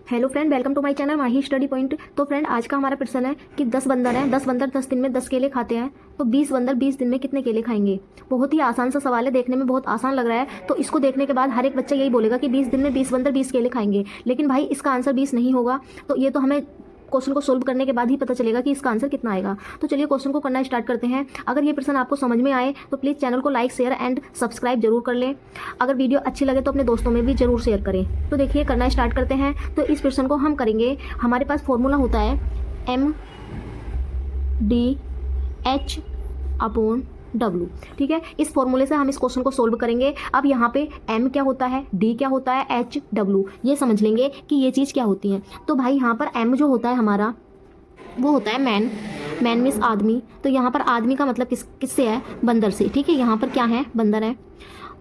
Hello friend, welcome to my channel Mahi study point. तो friend, आज का हमारा प्रश्न है कि 10 बंदर हैं, 10 बंदर 10 दिन में 10 केले खाते हैं, तो 20 बंदर 20 दिन में कितने केले खाएंगे। बहुत ही आसान सा सवाल है, देखने में बहुत आसान लग रहा है। तो इसको देखने के बाद हर एक बच्चा यही बोलेगा कि 20 दिन में 20 बंदर 20 केले खाएंगे, लेकिन भाई इसका आंसर 20 नहीं होगा। तो ये तो हमें क्वेश्चन को सोल्व करने के बाद ही पता चलेगा कि इसका आंसर कितना आएगा। तो चलिए क्वेश्चन को करना स्टार्ट करते हैं। अगर ये प्रश्न आपको समझ में आए तो प्लीज़ चैनल को लाइक, शेयर एंड सब्सक्राइब जरूर कर लें। अगर वीडियो अच्छी लगे तो अपने दोस्तों में भी जरूर शेयर करें। तो देखिए, करना स्टार्ट करते हैं। तो इस प्रश्न को हम करेंगे, हमारे पास फॉर्मूला होता है MDH/W। ठीक है, इस फॉर्मूले से हम इस क्वेश्चन को सोल्व करेंगे। अब यहाँ पे M क्या होता है, D क्या होता है, HW, ये समझ लेंगे कि ये चीज़ क्या होती है। तो भाई यहाँ पर M जो होता है हमारा, वो होता है मैन। मैन मीन्स आदमी। तो यहाँ पर आदमी का मतलब किससे है, बंदर से। ठीक है, यहाँ पर क्या है, बंदर है।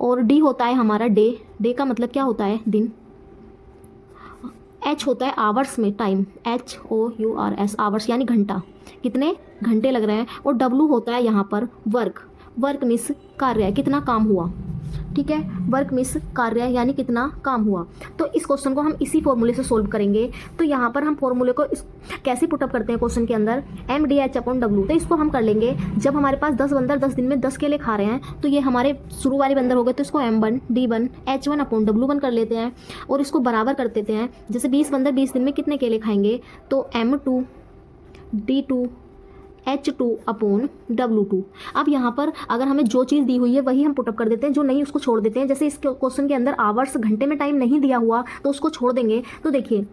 और D होता है हमारा डे। डे का मतलब क्या होता है, दिन। H होता है आवर्स में, टाइम, HOURS, आवर्स यानी घंटा, कितने घंटे लग रहे हैं। और W होता है यहाँ पर वर्क। वर्क मीन्स कार्य, कितना काम हुआ। ठीक है, वर्क मीन्स कार्य यानी कितना काम हुआ। तो इस क्वेश्चन को हम इसी फॉर्मूले से सोल्व करेंगे। तो यहाँ पर हम फॉर्मूले को कैसे पुटअप करते हैं क्वेश्चन के अंदर, MDH/W। तो इसको हम कर लेंगे, जब हमारे पास 10 बंदर 10 दिन में 10 केले खा रहे हैं, तो ये हमारे शुरू वाले बंदर हो गए, तो इसको M1 D1 H1/W1 कर लेते हैं और इसको बराबर कर देते हैं। जैसे 20 बंदर 20 दिन में कितने केले खाएंगे, तो M2 D2 H2/W2। अब यहाँ पर अगर हमें जो चीज़ दी हुई है वही हम पुटअप कर देते हैं, जो नहीं उसको छोड़ देते हैं। जैसे इस क्वेश्चन के अंदर आवर्स, घंटे में टाइम नहीं दिया हुआ, तो उसको छोड़ देंगे। तो देखिए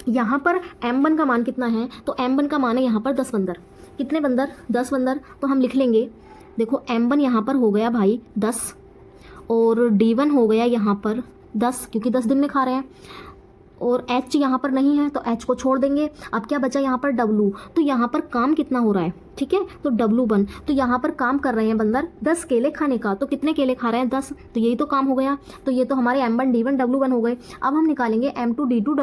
यहाँ पर M1 का मान कितना है, तो M1 का मान है यहाँ पर 10 बंदर। कितने बंदर, 10 बंदर। तो हम लिख लेंगे, देखो M1 यहाँ पर हो गया भाई 10, और D1 हो गया यहाँ पर 10, क्योंकि 10 दिन में खा रहे हैं। और H यहाँ पर नहीं है तो H को छोड़ देंगे। अब क्या बचा यहाँ पर, W। तो यहाँ पर काम कितना हो रहा है, ठीक है, तो W1। तो यहाँ पर काम कर रहे हैं बंदर 10 केले खाने का। तो कितने केले खा रहे हैं, 10। तो यही तो काम हो गया। तो ये तो हमारे M1 D1 W1 हो गए। अब हम निकालेंगे M2 D2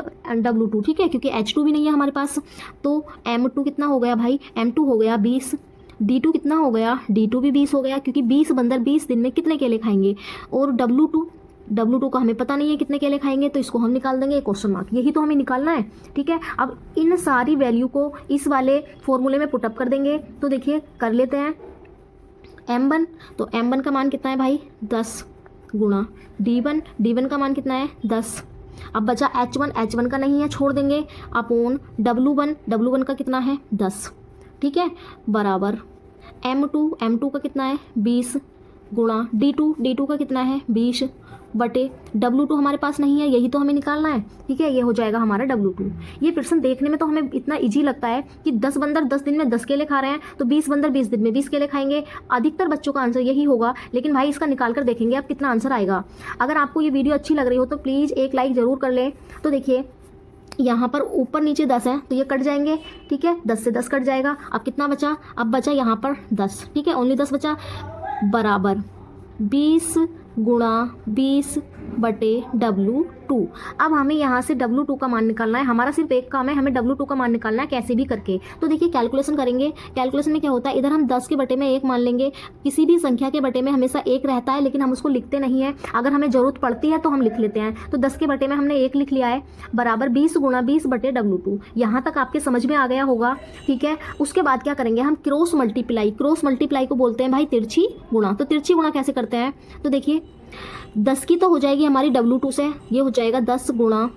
W2। ठीक है, क्योंकि H2 भी नहीं है हमारे पास। तो M2 कितना हो गया भाई, M2 हो गया 20। D2 कितना हो गया, D2 भी 20 हो गया, क्योंकि 20 बंदर 20 दिन में कितने केले खाएंगे। और W2 का हमें पता नहीं है कितने केले खाएंगे, तो इसको हम निकाल देंगे, क्वेश्चन मार्क। यही तो हमें निकालना है। ठीक है, अब इन सारी वैल्यू को इस वाले फॉर्मूले में पुटअप कर देंगे। तो देखिए कर लेते हैं। M1, तो M1 का मान कितना है भाई, 10 गुणा D1 का मान कितना है, 10। अब बचा H1 का नहीं है, छोड़ देंगे, अपॉन W1 का कितना है, 10। ठीक है, बराबर M2 का कितना है, 20 गुणा D2 का कितना है, 20 बटे W2 हमारे पास नहीं है, यही तो हमें निकालना है। ठीक है, ये हो जाएगा हमारा W2। ये प्रश्न देखने में तो हमें इतना इजी लगता है कि 10 बंदर 10 दिन में 10 केले खा रहे हैं, तो 20 बंदर 20 दिन में 20 केले खाएंगे। अधिकतर बच्चों का आंसर यही होगा, लेकिन भाई इसका निकाल कर देखेंगे अब कितना आंसर आएगा। अगर आपको ये वीडियो अच्छी लग रही हो तो प्लीज़ एक लाइक ज़रूर कर लें। तो देखिए यहाँ पर ऊपर नीचे 10 है, तो ये कट जाएंगे। ठीक है, 10 से 10 कट जाएगा। अब कितना बचा, अब बचा यहाँ पर 10। ठीक है, ओनली 10 बचा, बराबर 20 गुणा 20 बटे W2। अब हमें यहाँ से W2 का मान निकालना है। हमारा सिर्फ एक काम है, हमें W2 का मान निकालना है, कैसे भी करके। तो देखिए कैलकुलेशन करेंगे। कैलकुलेशन में क्या होता है, इधर हम 10 के बटे में 1 मान लेंगे। किसी भी संख्या के बटे में हमेशा 1 रहता है, लेकिन हम उसको लिखते नहीं है। अगर हमें ज़रूरत पड़ती है तो हम लिख लेते हैं। तो 10 के बटे में हमने 1 लिख लिया है, बराबर 20 गुणा 20 बटे W2। यहाँ तक आपके समझ में आ गया होगा। ठीक है, उसके बाद क्या करेंगे, हम क्रॉस मल्टीप्लाई को बोलते हैं भाई तिरछी गुणा। तो तिरछी गुणा कैसे करते हैं, तो देखिए 10 की तो हो जाएगी हमारी W2 से, ये हो जाएगा 10 गुणा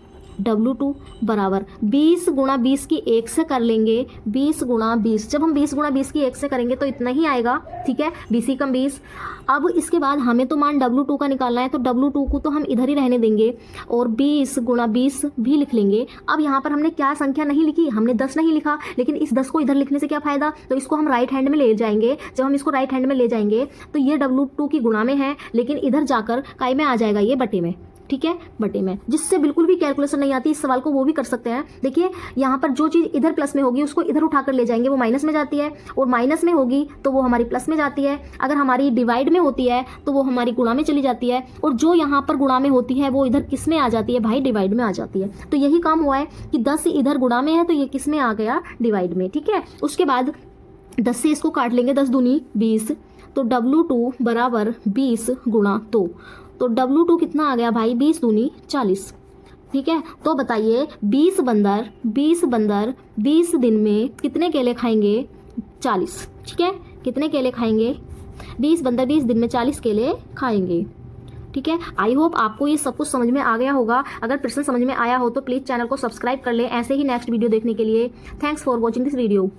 W2 बराबर 20 गुणा 20 की 1 से कर लेंगे, 20 गुणा 20। जब हम 20 गुणा 20 की 1 से करेंगे तो इतना ही आएगा। ठीक है, 20 कम 20। अब इसके बाद हमें तो मान W2 का निकालना है, तो W2 को तो हम इधर ही रहने देंगे और 20 गुणा 20 भी लिख लेंगे। अब यहाँ पर हमने क्या संख्या नहीं लिखी, हमने 10 नहीं लिखा, लेकिन इस 10 को इधर लिखने से क्या फ़ायदा। तो इसको हम राइट हैंड में ले जाएंगे। जब हम इसको राइट हैंड में ले जाएंगे तो ये W2 की गुणा में है, लेकिन इधर जाकर काय में आ जाएगा, ये बटे में। ठीक है, बटे में। जिससे बिल्कुल भी कैलकुलेशन नहीं आती इस सवाल को, वो भी कर सकते हैं। देखिए यहाँ पर जो चीज़ इधर प्लस में होगी उसको इधर उठाकर ले जाएंगे, वो माइनस में जाती है, और माइनस में होगी तो वो हमारी प्लस में जाती है। अगर हमारी डिवाइड में होती है तो वो हमारी गुणा में चली जाती है, और जो यहाँ पर गुणा में होती है वो इधर किस में आ जाती है भाई, डिवाइड में आ जाती है। तो यही काम हुआ है कि 10 इधर गुणा में है तो ये किस में आ गया, डिवाइड में। ठीक है, उसके बाद 10 से इसको काट लेंगे, 10 दूनी 20। तो W2 बराबर 20 गुणा तो W2 कितना आ गया भाई, 20 दूनी 40। ठीक है, तो बताइए 20 बंदर 20 दिन में कितने केले खाएंगे? 40। ठीक है, कितने केले खाएंगे? 20 बंदर 20 दिन में 40 केले खाएंगे। ठीक है, आई होप आपको ये सब कुछ समझ में आ गया होगा। अगर प्रश्न समझ में आया हो तो प्लीज़ चैनल को सब्सक्राइब कर लें ऐसे ही नेक्स्ट वीडियो देखने के लिए। Thanks for watching this video.